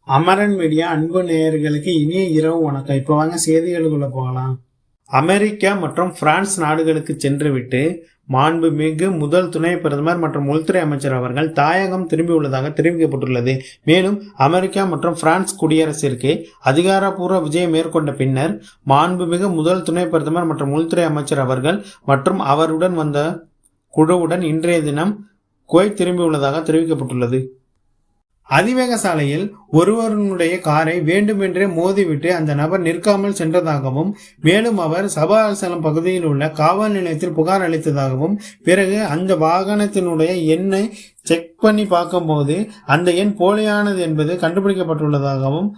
Amaran media அன்பு நேயர்களுக்கு இனிய இரவு வணக்கம். இப்போ வாங்க செய்திகளுக்குள்ள போகலாம். அமெரிக்கா மற்றும் பிரான்ஸ் நாடுகளுக்கு சென்றுவிட்டு மாண்புமிகு முதல் துணை பிரதமர் மற்றும் உள்துறை அமைச்சர் அவர்கள் தாயகம் திரும்பியுள்ளதாக தெரிவிக்கப்பட்டுள்ளது. மேலும் அமெரிக்கா மற்றும் பிரான்ஸ் குடியரசிற்கு அதிகாரப்பூர்வ விஜயம் மேற்கொண்ட பின்னர் மாண்புமிகு முதல் துணை பிரதமர் மற்றும் உள்துறை அமைச்சர் அவர்கள் மற்றும் அவருடன் வந்த குழுவுடன் இன்றைய தினம் குவைத் திரும்பியுள்ளதாக தெரிவிக்கப்பட்டுள்ளது. அதிவேக சாலையில் ஒருவருடைய காரை வேண்டுமென்றே மோதிவிட்டு அந்த நபர் நிற்காமல் சென்றதாகவும், மேலும் அவர் சபாசலம் பகுதியில் உள்ள காவல் நிலையத்தில் புகார் அளித்ததாகவும், பிறகு அந்த வாகனத்தினுடைய எண்ணை செக் பண்ணி பார்க்கும்போது அந்த எண் போலியானது என்பது கண்டுபிடிக்கப்பட்டுள்ளதாகவும்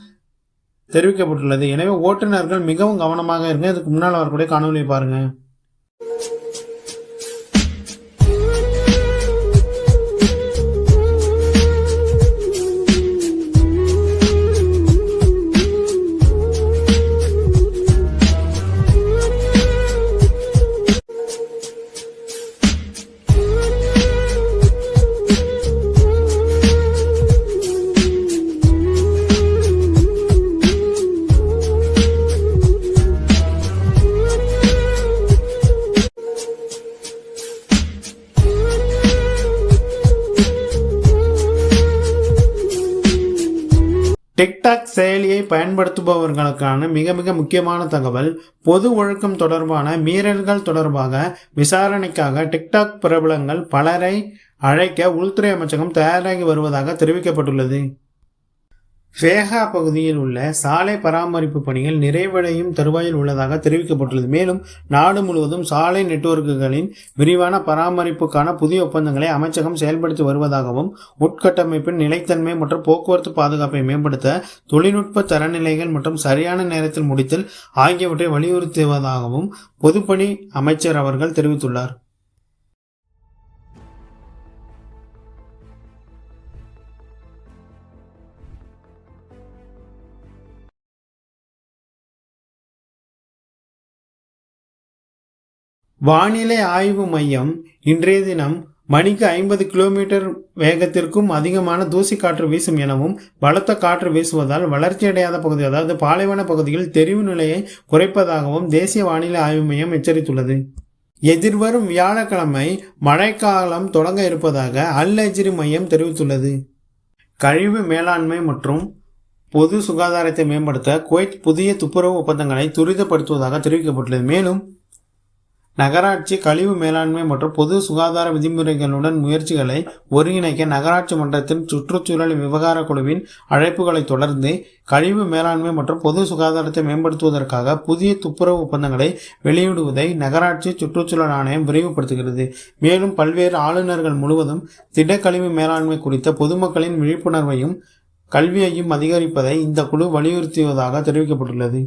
தெரிவிக்கப்பட்டுள்ளது. எனவே ஓட்டுநர்கள் மிகவும் கவனமாக இருங்க. இதுக்கு முன்னால் வரக்கூடிய காணொலியை பாருங்க. டிக்டாக் செயலியை பயன்படுத்துபவர்களுக்கான மிக மிக முக்கியமான தகவல். பொது ஒழுக்கம் தொடர்பான மீறல்கள் தொடர்பாக விசாரணைக்காக டிக்டாக் பிரபலங்கள் பலரை அழைக்க உள்துறை அமைச்சகம் தயாராகி வருவதாக தெரிவிக்கப்பட்டுள்ளது. வேகா பகுதியில் உள்ள சாலை பராமரிப்பு பணிகள் நிறைவடையும் தருவாயில் உள்ளதாக தெரிவிக்கப்பட்டுள்ளது. மேலும் நாடு முழுவதும் சாலை நெட்வொர்க்குகளின் விரிவான பராமரிப்புக்கான புதிய ஒப்பந்தங்களை அமைச்சகம் செயல்படுத்தி வருவதாகவும், உட்கட்டமைப்பின் நிலைத்தன்மை மற்றும் போக்குவரத்து பாதுகாப்பை மேம்படுத்த தொழில்நுட்ப தரநிலைகள் மற்றும் சரியான நேரத்தில் முடித்தல் ஆகியவற்றை வலியுறுத்துவதாகவும் பொதுப்பணி அமைச்சர் அவர்கள் தெரிவித்துள்ளார். வானிலை ஆய்வு மையம் இன்றைய தினம் மணிக்கு 50 கிலோமீட்டர் வேகத்திற்கும் அதிகமான தூசி காற்று வீசும் எனவும், பலத்த காற்று வீசுவதால் வளர்ச்சியடையாத பகுதி அதாவது பாலைவன பகுதியில் தெரிவு நிலையை குறைப்பதாகவும் தேசிய வானிலை ஆய்வு மையம் எச்சரித்துள்ளது. எதிர்வரும் வியாழக்கிழமை மழைக்காலம் தொடங்க இருப்பதாக அல் அஜ்ரி மையம் தெரிவித்துள்ளது. கழிவு மேலாண்மை மற்றும் பொது சுகாதாரத்தை மேம்படுத்த குவைத் புதிய துப்புரவு ஒப்பந்தங்களை துரிதப்படுத்துவதாக தெரிவிக்கப்பட்டுள்ளது. மேலும் நகராட்சி கழிவு மேலாண்மை மற்றும் பொது சுகாதார விதிமுறைகளுடன் முயற்சிகளை ஒருங்கிணைக்க நகராட்சி மன்றத்தின் சுற்றுச்சூழல் விவகார குழுவின் அழைப்புகளை தொடர்ந்து கழிவு மேலாண்மை மற்றும் பொது சுகாதாரத்தை மேம்படுத்துவதற்காக புதிய துப்புரவு ஒப்பந்தங்களை வெளியிடுவதை நகராட்சி சுற்றுச்சூழல் ஆணையம் விரைவுபடுத்துகிறது. மேலும் பல்வேறு ஆளுநர்கள் முழுவதும் திடக்கழிவு மேலாண்மை குறித்த பொதுமக்களின் விழிப்புணர்வையும் கல்வியையும் அதிகரிப்பதை இந்த குழு வலியுறுத்துவதாக தெரிவிக்கப்பட்டுள்ளது.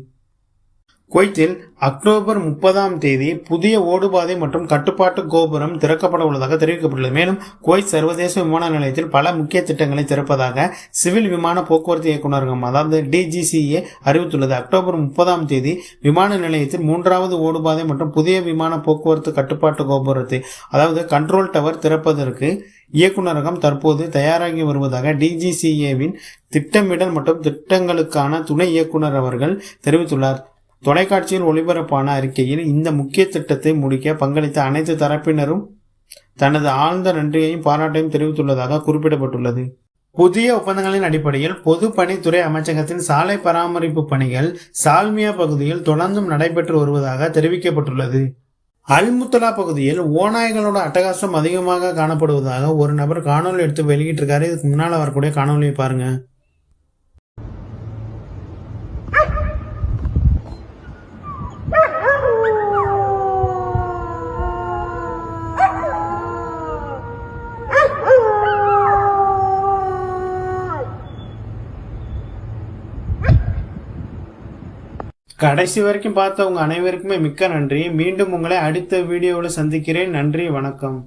குவைத்தில் அக்டோபர் 30 புதிய ஓடுபாதை மற்றும் கட்டுப்பாட்டு கோபுரம் திறக்கப்பட உள்ளதாக தெரிவிக்கப்பட்டுள்ளது. மேலும் குவைத் சர்வதேச விமான நிலையத்தில் பல முக்கிய திட்டங்களை திறப்பதாக சிவில் விமான போக்குவரத்து இயக்குநரகம் அதாவது DGCA அறிவித்துள்ளது. அக்டோபர் 30 விமான நிலையத்தில் 3வது ஓடுபாதை மற்றும் புதிய விமான போக்குவரத்து கட்டுப்பாட்டு கோபுரத்தை அதாவது கண்ட்ரோல் டவர் திறப்பதற்கு இயக்குநரகம் தற்போது தயாராகி வருவதாக DGCAவின் திட்டமிடல் மற்றும் திட்டங்களுக்கான துணை இயக்குனர் அவர்கள் தெரிவித்துள்ளார். தொலைக்காட்சியில் ஒளிபரப்பான அறிக்கையில் இந்த முக்கிய திட்டத்தை முடிக்க பங்களித்த அனைத்து தரப்பினரும் தனது ஆழ்ந்த நன்றியையும் பாராட்டையும் தெரிவித்துள்ளதாக குறிப்பிடப்பட்டுள்ளது. புதிய ஒப்பந்தங்களின் அடிப்படையில் பொதுப்பணித்துறை அமைச்சகத்தின் சாலை பராமரிப்பு பணிகள் சால்மியா பகுதியில் தொடர்ந்தும் நடைபெற்று வருவதாக தெரிவிக்கப்பட்டுள்ளது. அல்முத்தலா பகுதியில் ஓநாய்களோட அட்டகாசம் அதிகமாக காணப்படுவதாக ஒரு நபர் காணொலி எடுத்து வெளியிட்டிருக்காரு. இதுக்கு முன்னால் வரக்கூடிய காணொலியை பாருங்க. கடைசி வரைக்கும் பார்த்தவங்க அனைவருக்குமே மிக்க நன்றி. மீண்டும் உங்களை அடுத்த வீடியோவில் சந்திக்கிறேன். நன்றி, வணக்கம்.